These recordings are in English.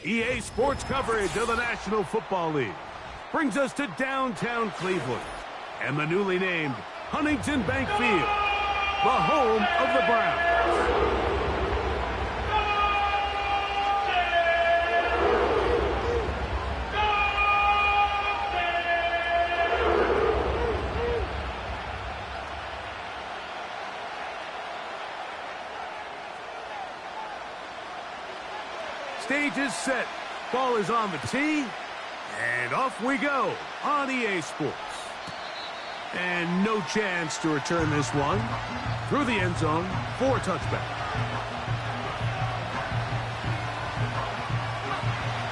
EA Sports coverage of the National Football League brings us to downtown Cleveland and the newly named Huntington Bank Field, the home of the Browns. Stage is set. Ball is on the tee. And off we go on EA Sports. And no chance to return this one. Through the end zone for a touchback.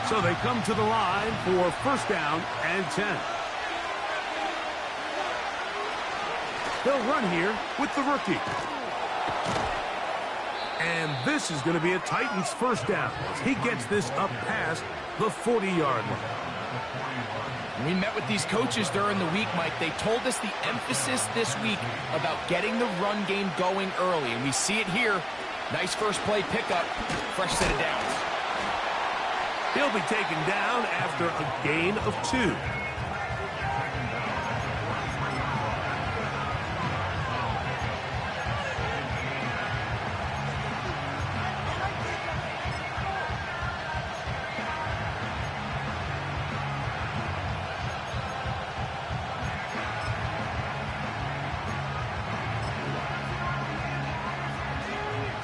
So they come to the line for first down and 10. They'll run here with the rookie. And this is going to be a Titans first down as he gets this up past the 40-yard line. We met with these coaches during the week, Mike. They told us the emphasis this week about getting the run game going early, and we see it here. Nice first play pickup, fresh set of downs. He'll be taken down after a gain of 2.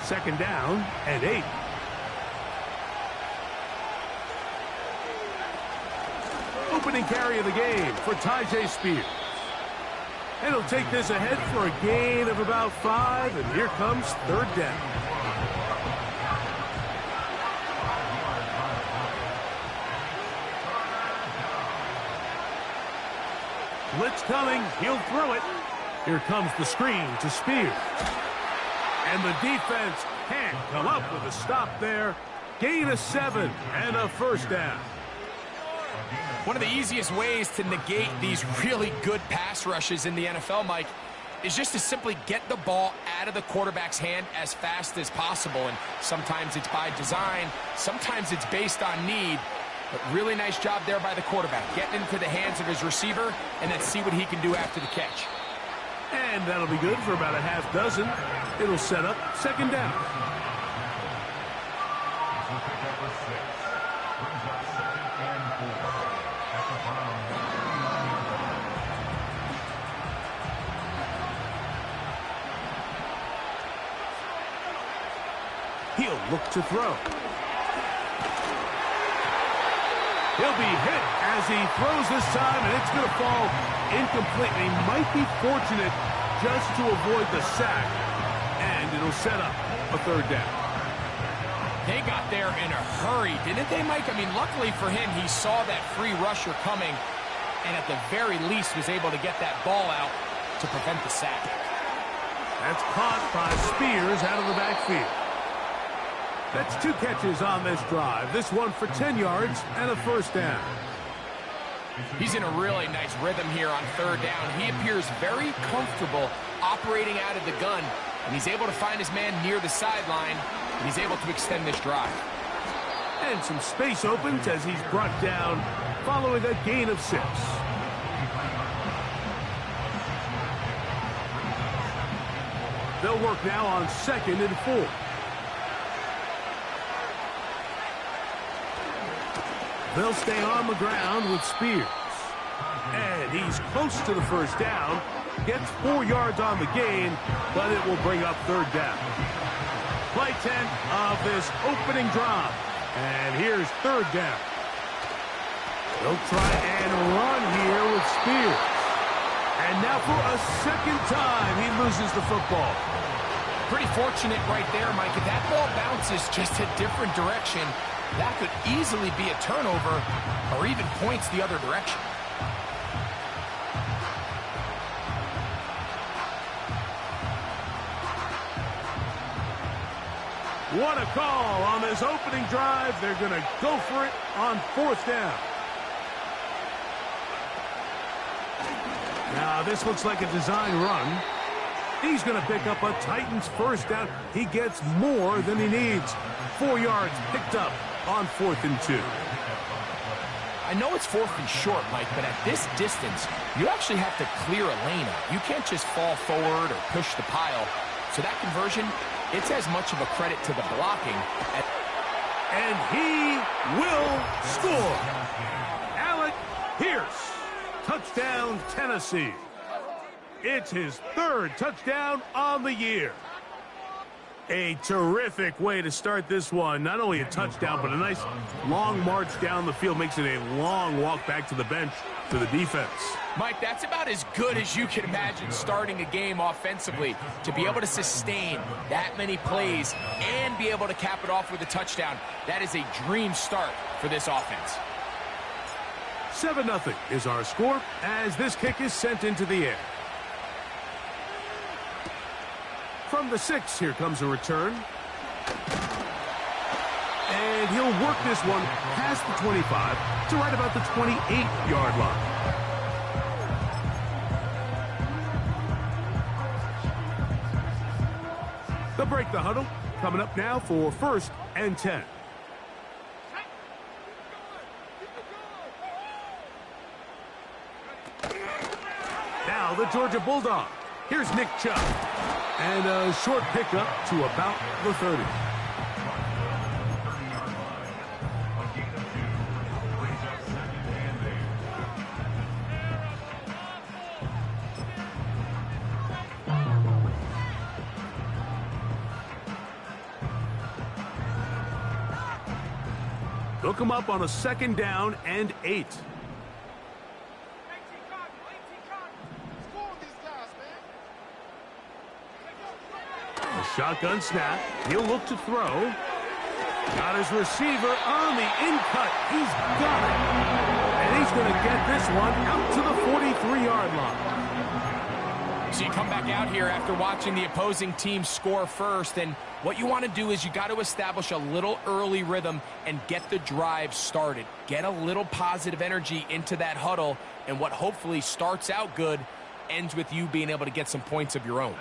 Second down and 8. Opening carry of the game for Tyjae Spears. And he'll take this ahead for a gain of about 5, and here comes third down. Blitz coming, he'll throw it. Here comes the screen to Spears. And the defense can't come up with a stop there. Gain of 7 and a first down. One of the easiest ways to negate these really good pass rushes in the NFL, Mike, is just to simply get the ball out of the quarterback's hand as fast as possible. And sometimes it's by design, sometimes it's based on need. But really nice job there by the quarterback, getting into the hands of his receiver, and then see what he can do after the catch. And that'll be good for about a half dozen. It'll set up second down. He'll look to throw. He'll be hit as he throws this time, and it's going to fall incomplete. He might be fortunate just to avoid the sack, and it'll set up a third down. They got there in a hurry, didn't they, Mike? I mean, luckily for him, he saw that free rusher coming, and at the very least was able to get that ball out to prevent the sack. That's caught by Spears out of the backfield. That's 2 catches on this drive. This one for 10 yards and a first down. He's in a really nice rhythm here on third down. He appears very comfortable operating out of the gun, and he's able to find his man near the sideline, and he's able to extend this drive. And some space opens as he's brought down following a gain of 6. They'll work now on 2nd and 4. They'll stay on the ground with Spears. And he's close to the first down. Gets 4 yards on the gain, but it will bring up third down. Play 10 of this opening drive. And here's third down. They'll try and run here with Spears. And now for a second time, he loses the football. Pretty fortunate right there, Mike. If that ball bounces just a different direction, that could easily be a turnover or even points the other direction. What a call on this opening drive. They're going to go for it on fourth down. Now, this looks like a design run. He's going to pick up a Titans first down. He gets more than he needs. 4 yards picked up on 4th and 2. I know it's 4th and short, Mike, but at this distance, you actually have to clear a lane out. You can't just fall forward or push the pile. So that conversion, it's as much of a credit to the blocking. And he will score. Alec Pierce, touchdown Tennessee. It's his 3rd touchdown on the year. A terrific way to start this one. Not only a touchdown, but a nice long march down the field. Makes it a long walk back to the bench for the defense. Mike, that's about as good as you can imagine starting a game offensively. To be able to sustain that many plays and be able to cap it off with a touchdown, that is a dream start for this offense. 7-0 is our score as this kick is sent into the air. From the 6, here comes a return. And he'll work this one past the 25 to right about the 28-yard line. They'll break the huddle. Coming up now for 1st and 10. Now the Georgia Bulldog. Here's Nick Chubb. And a short pickup to about the 30. They'll come up on a 2nd down and 8. Shotgun snap. He'll look to throw. Got his receiver on the in-cut. He's got it. And he's going to get this one out to the 43-yard line. So you come back out here after watching the opposing team score first, and what you want to do is you got to establish a little early rhythm and get the drive started. Get a little positive energy into that huddle, and what hopefully starts out good ends with you being able to get some points of your own.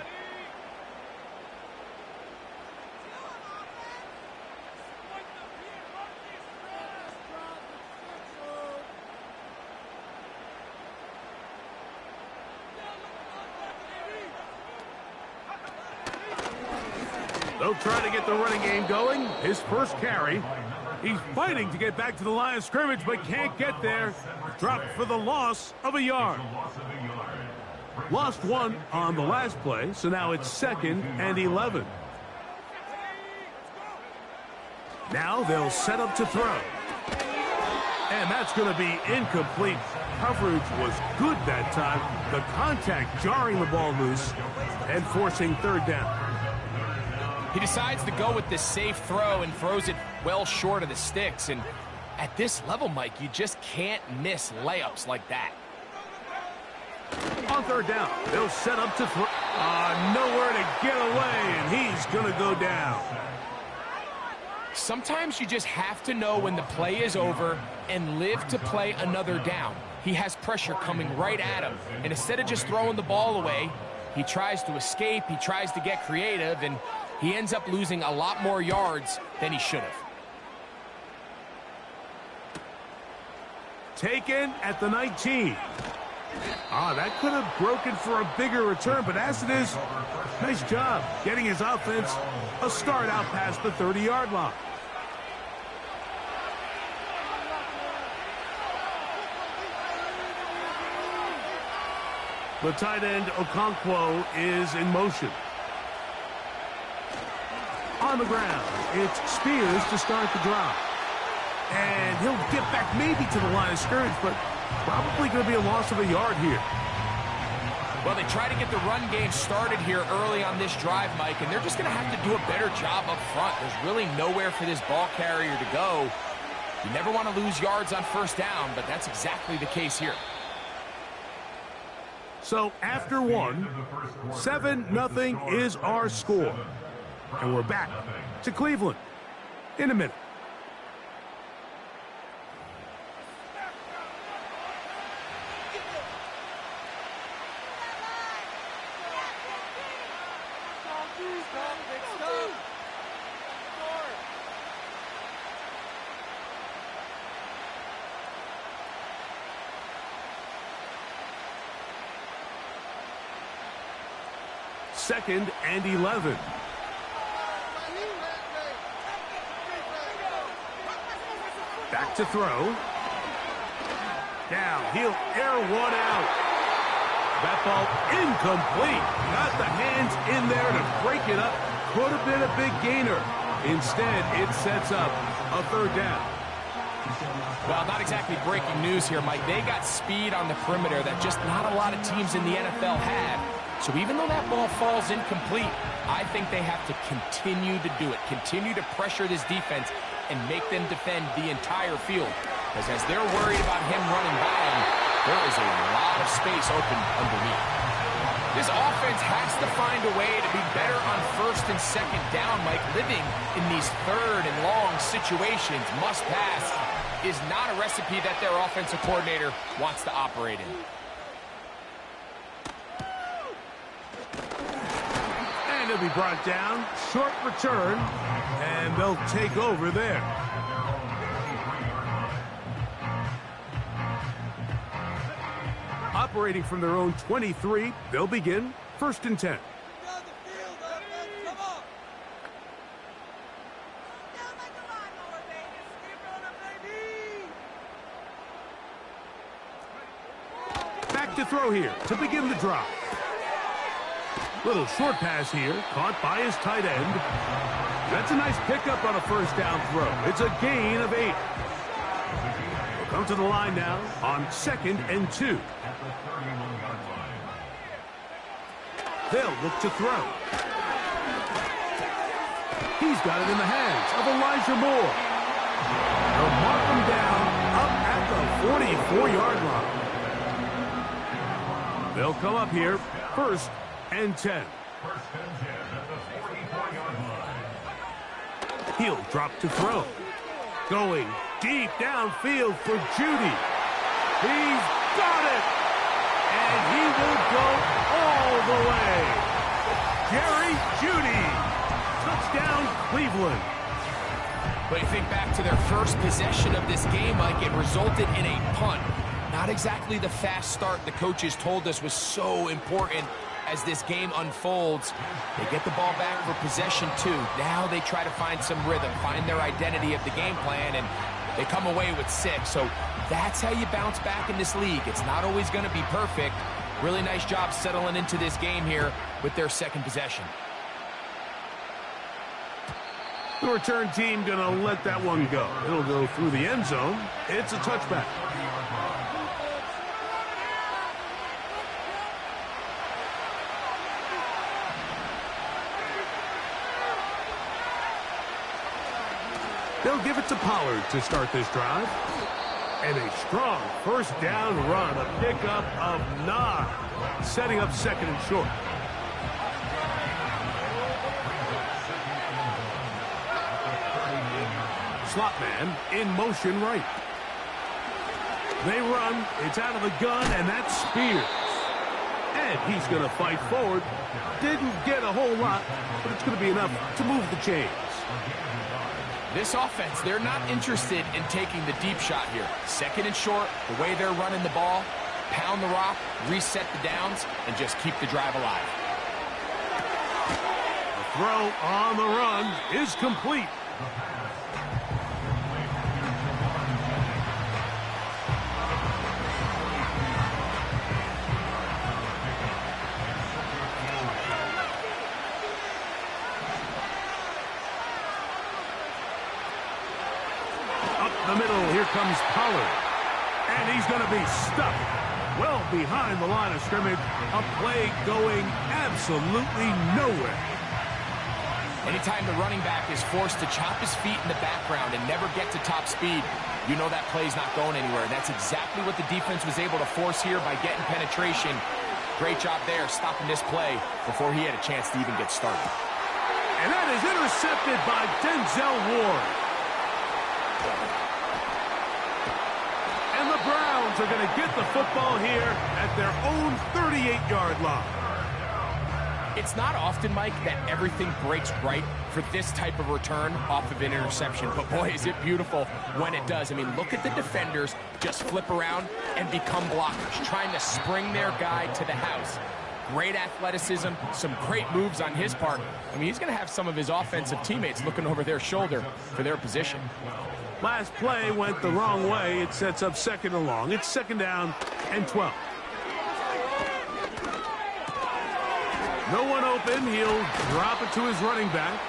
They'll try to get the running game going. His first carry. He's fighting to get back to the line of scrimmage, but can't get there. Dropped for the loss of a yard. Lost 1 on the last play, so now it's 2nd and 11. Now they'll set up to throw. And that's going to be incomplete. Coverage was good that time. The contact jarring the ball loose and forcing 3rd down. He decides to go with this safe throw and throws it well short of the sticks. And at this level, Mike, you just can't miss layups like that. On 3rd down, they'll set up to throw. Nowhere to get away, and he's going to go down. Sometimes you just have to know when the play is over and live to play another down. He has pressure coming right at him. And instead of just throwing the ball away, he tries to escape, he tries to get creative, and he ends up losing a lot more yards than he should have. Taken at the 19. That could have broken for a bigger return, but as it is, nice job getting his offense a start out past the 30-yard line. The tight end, Okonkwo, is in motion. On the ground, it's Spears to start the drive. And he'll get back maybe to the line of scrimmage, but probably going to be a loss of a yard here. Well, they try to get the run game started here early on this drive, Mike, and they're just going to have to do a better job up front. There's really nowhere for this ball carrier to go. You never want to lose yards on 1st down, but that's exactly the case here. So after 1, 7-0 is our score. And we're back to Cleveland in a minute. 2nd and 11. Back to throw. Now he'll air one out. That ball incomplete. Got the hands in there to break it up. Could have been a big gainer. Instead, it sets up a 3rd down. Well, not exactly breaking news here, Mike. They got speed on the perimeter that just not a lot of teams in the NFL have. So even though that ball falls incomplete, I think they have to continue to do it. Continue to pressure this defense and make them defend the entire field. Because as they're worried about him running by them, there is a lot of space open underneath. This offense has to find a way to be better on 1st and 2nd down, Mike. Living in these 3rd and long situations, must pass, is not a recipe that their offensive coordinator wants to operate in. And he'll be brought down. Short return. And they'll take over there. Operating from their own 23, they'll begin 1st and 10. Back to throw here to begin the drive. Little short pass here, caught by his tight end. That's a nice pickup on a 1st down throw. It's a gain of 8. We'll come to the line now on 2nd and 2. They'll look to throw. He's got it in the hands of Elijah Moore. They'll mark him down up at the 44-yard line. They'll come up here 1st and 10. He'll drop to throw. Going deep downfield for Judy. He's got it. And he will go all the way. Jerry Judy. Touchdown, Cleveland. But you think back to their first possession of this game, Mike, it resulted in a punt. Not exactly the fast start the coaches told us was so important as this game unfolds. They get the ball back for possession 2. Now they try to find some rhythm, find their identity of the game plan, and they come away with 6. So that's how you bounce back in this league. It's not always going to be perfect. Really nice job settling into this game here with their 2nd possession. The return team going to let that one go. It'll go through the end zone. It's a touchback. They'll give it to Pollard to start this drive. And a strong 1st down run, a pickup of 9, setting up 2nd and short. Slot man in motion right. They run, it's out of the gun, and that's Spears. And he's going to fight forward. Didn't get a whole lot, but it's going to be enough to move the chains. This offense, they're not interested in taking the deep shot here. 2nd and short, the way they're running the ball, pound the rock, reset the downs, and just keep the drive alive. The throw on the run is complete. The middle, here comes Pollard. And he's going to be stuck well behind the line of scrimmage. A play going absolutely nowhere. Anytime the running back is forced to chop his feet in the background and never get to top speed, you know that play's not going anywhere. And that's exactly what the defense was able to force here by getting penetration. Great job there, stopping this play before he had a chance to even get started. And that is intercepted by Denzel Ward. And the Browns are going to get the football here at their own 38-yard line. It's not often, Mike, that everything breaks right for this type of return off of an interception. But, boy, is it beautiful when it does. I mean, look at the defenders just flip around and become blockers, trying to spring their guy to the house. Great athleticism, some great moves on his part. I mean, he's going to have some of his offensive teammates looking over their shoulder for their position. Last play went the wrong way. It sets up second and long. It's second down and 12. No one open. He'll drop it to his running back.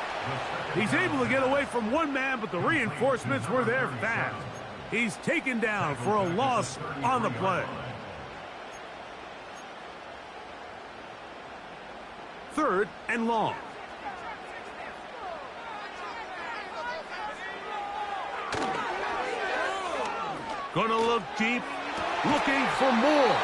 He's able to get away from one man, but the reinforcements were there fast. He's taken down for a loss on the play. Third and long. Gonna look deep, looking for more.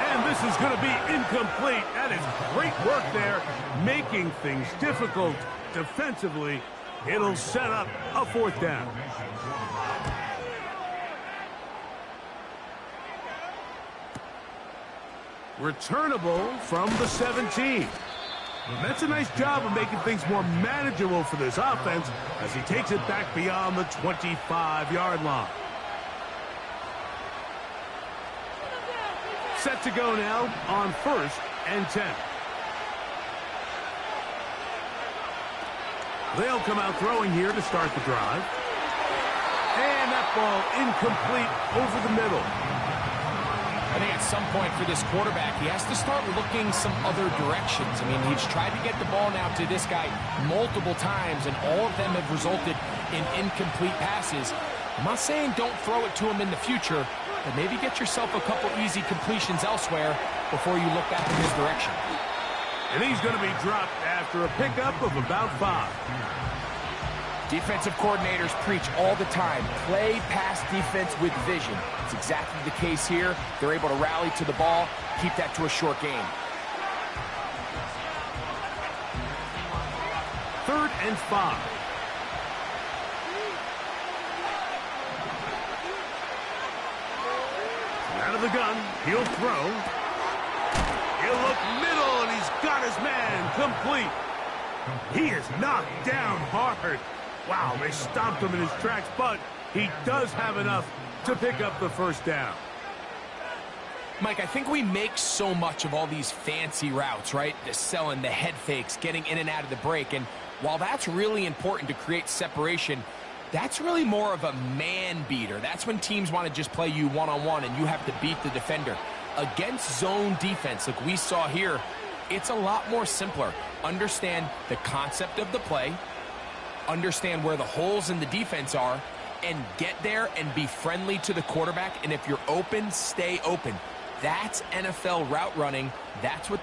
And this is going to be incomplete. That is great work there, making things difficult defensively. It'll set up a fourth down. Returnable from the 17. That's a nice job of making things more manageable for this offense as he takes it back beyond the 25-yard line. Set to go now on 1st and 10. They'll come out throwing here to start the drive. And that ball incomplete over the middle. I think at some point for this quarterback, he has to start looking some other directions. I mean, he's tried to get the ball now to this guy multiple times, and all of them have resulted in incomplete passes. I'm not saying don't throw it to him in the future, but maybe get yourself a couple easy completions elsewhere before you look back in his direction. And he's going to be dropped after a pickup of about 5. Defensive coordinators preach all the time, play pass defense with vision. It's exactly the case here. They're able to rally to the ball, keep that to a short game. 3rd and 5. Out of the gun, he'll throw. He'll look middle, and he's got his man complete. He is knocked down hard. Wow, they stomped him in his tracks, but he does have enough to pick up the first down. Mike, I think we make so much of all these fancy routes, right? The selling, the head fakes, getting in and out of the break. And while that's really important to create separation, that's really more of a man beater. That's when teams want to just play you one-on-one and you have to beat the defender. Against zone defense, like we saw here, it's a lot more simpler. Understand the concept of the play, understand where the holes in the defense are, and get there and be friendly to the quarterback. And if you're open, stay open. That's NFL route running. That's what